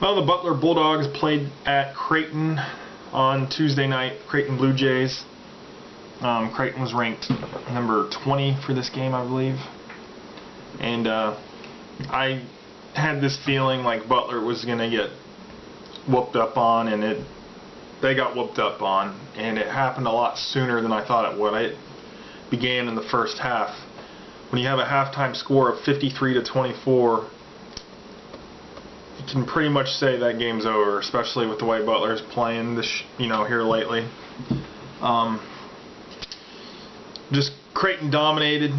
Well, the Butler Bulldogs played at Creighton on Tuesday night, Creighton Bluejays. Creighton was ranked number 20 for this game, I believe. And I had this feeling like Butler was going to get whooped up on, and they got whooped up on, and it happened a lot sooner than I thought it would. It began in the first half. When you have a halftime score of 53-24, you can pretty much say that game's over, especially with the way Butler's playing this, here lately. Just Creighton dominated,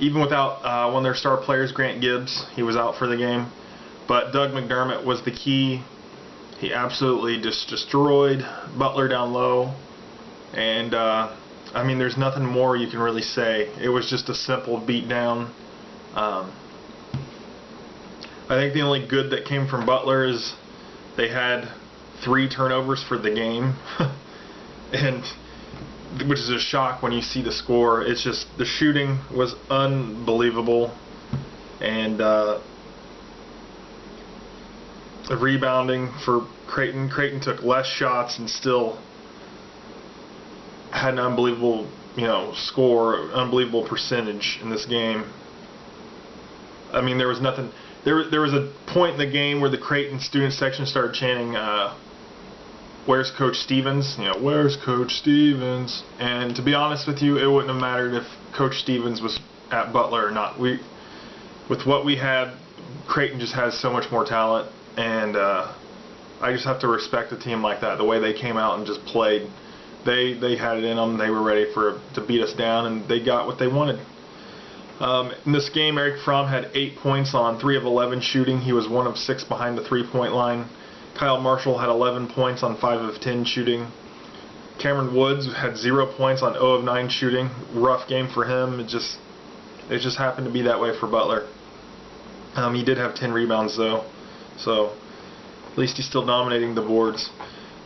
even without one of their star players, Grant Gibbs. He was out for the game, but Doug McDermott was the key. He absolutely just destroyed Butler down low, and I mean, there's nothing more you can really say. It was just a simple beatdown. I think the only good that came from Butler is they had 3 turnovers for the game, and which is a shock when you see the score. It's just the shooting was unbelievable, and the rebounding for Creighton. Creighton took less shots and still had an unbelievable, score, unbelievable percentage in this game. I mean, there was nothing. There was a point in the game where the Creighton student section started chanting, "Where's Coach Stevens?" Where's Coach Stevens? And to be honest with you, it wouldn't have mattered if Coach Stevens was at Butler or not. With what we had, Creighton just has so much more talent, and I just have to respect a team like that. The way they came out and just played, they had it in them. They were ready to beat us down, and they got what they wanted. In this game, Eric Fromm had 8 points on 3 of 11 shooting. He was 1 of 6 behind the 3-point line. Kyle Marshall had 11 points on 5 of 10 shooting. Cameron Woods had 0 points on 0 of 9 shooting. Rough game for him. It just happened to be that way for Butler. He did have 10 rebounds though, so at least he's still dominating the boards.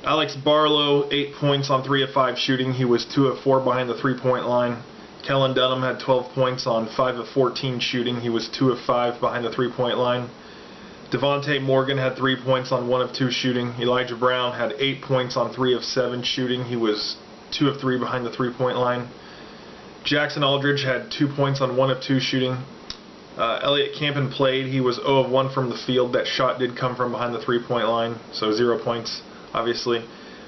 Alex Barlow, 8 points on 3 of 5 shooting. He was 2 of 4 behind the 3-point line. Kellen Dunham had 12 points on 5 of 14 shooting. He was 2 of 5 behind the 3-point line. Devontae Morgan had 3 points on 1 of 2 shooting. Elijah Brown had 8 points on 3 of 7 shooting. He was 2 of 3 behind the 3-point line. Jackson Aldridge had 2 points on 1 of 2 shooting. Elliot Campen played. He was 0 of 1 from the field. That shot did come from behind the 3-point line, so 0 points, obviously.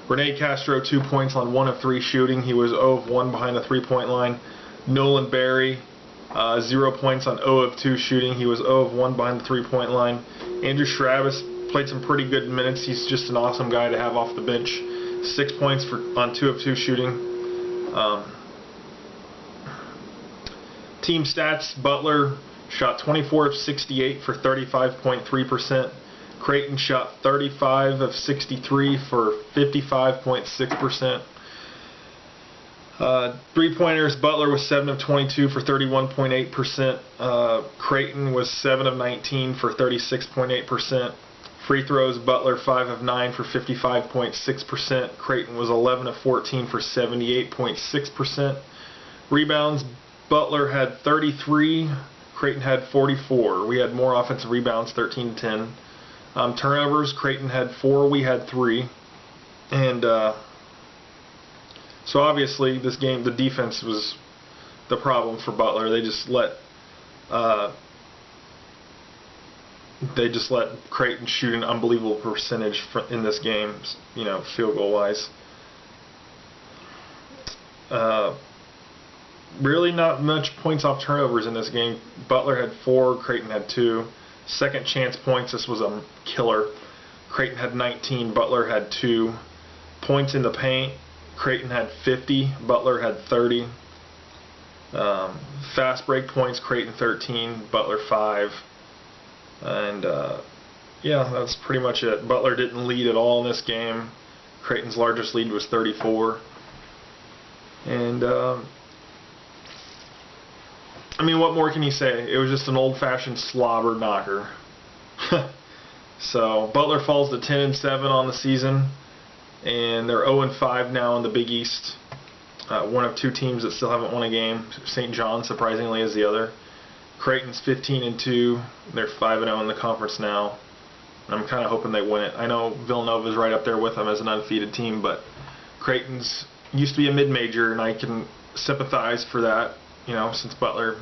Rene Castro, 2 points on 1 of 3 shooting. He was 0 of 1 behind the 3-point line. Nolan Berry, 0 points on 0 of 2 shooting. He was 0 of 1 behind the 3-point line. Andrew Shravis played some pretty good minutes. He's just an awesome guy to have off the bench. 6 points on 2 of 2 shooting. Team stats: Butler shot 24 of 68 for 35.3%. Creighton shot 35 of 63 for 55.6%. 3-pointers, Butler was 7 of 22 for 31.8%. Creighton was 7 of 19 for 36.8%. Free throws, Butler 5 of 9 for 55.6%. Creighton was 11 of 14 for 78.6%. Rebounds, Butler had 33. Creighton had 44. We had more offensive rebounds, 13-10. Turnovers, Creighton had 4. We had 3. And so obviously this game, the defense was the problem for Butler. They just let Creighton shoot an unbelievable percentage in this game, field goal wise. Really not much points off turnovers in this game. Butler had 4, Creighton had 2. Second chance points, this was a killer. Creighton had 19, Butler had 2. Points in the paint, Creighton had 50, Butler had 30. Fast break points, Creighton 13, Butler 5. And yeah, that's pretty much it. Butler didn't lead at all in this game. Creighton's largest lead was 34. And I mean, what more can you say? It was just an old-fashioned slobber knocker. So Butler falls to 10-7 on the season, and they're 0-5 now in the Big East. One of 2 teams that still haven't won a game. St. John, surprisingly, is the other. Creighton's 15-2. They're 5-0 in the conference now. I'm kind of hoping they win it. I know Villanova's right up there with them as an undefeated team, but Creighton's used to be a mid-major, and I can sympathize for that, since Butler,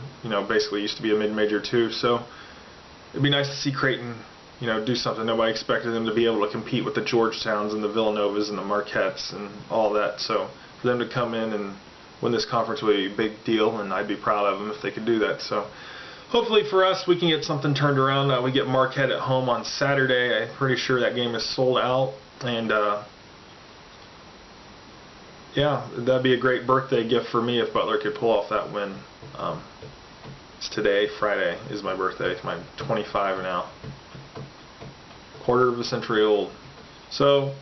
basically used to be a mid-major too. So it'd be nice to see Creighton, do something. Nobody expected them to be able to compete with the Georgetowns and the Villanovas and the Marquettes and all that. So for them to come in and win this conference would be a big deal, and I'd be proud of them if they could do that. So hopefully for us, we can get something turned around. We get Marquette at home on Saturday. I'm pretty sure that game is sold out, and yeah, that'd be a great birthday gift for me if Butler could pull off that win. It's today, Friday, is my birthday. It's my 25 now. Quarter of a century old. So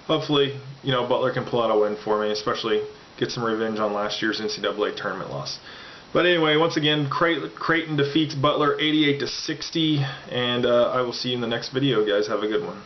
hopefully, Butler can pull out a win for me, especially get some revenge on last year's NCAA tournament loss. But anyway, once again, Creighton defeats Butler 88-60, and I will see you in the next video, guys. Have a good one.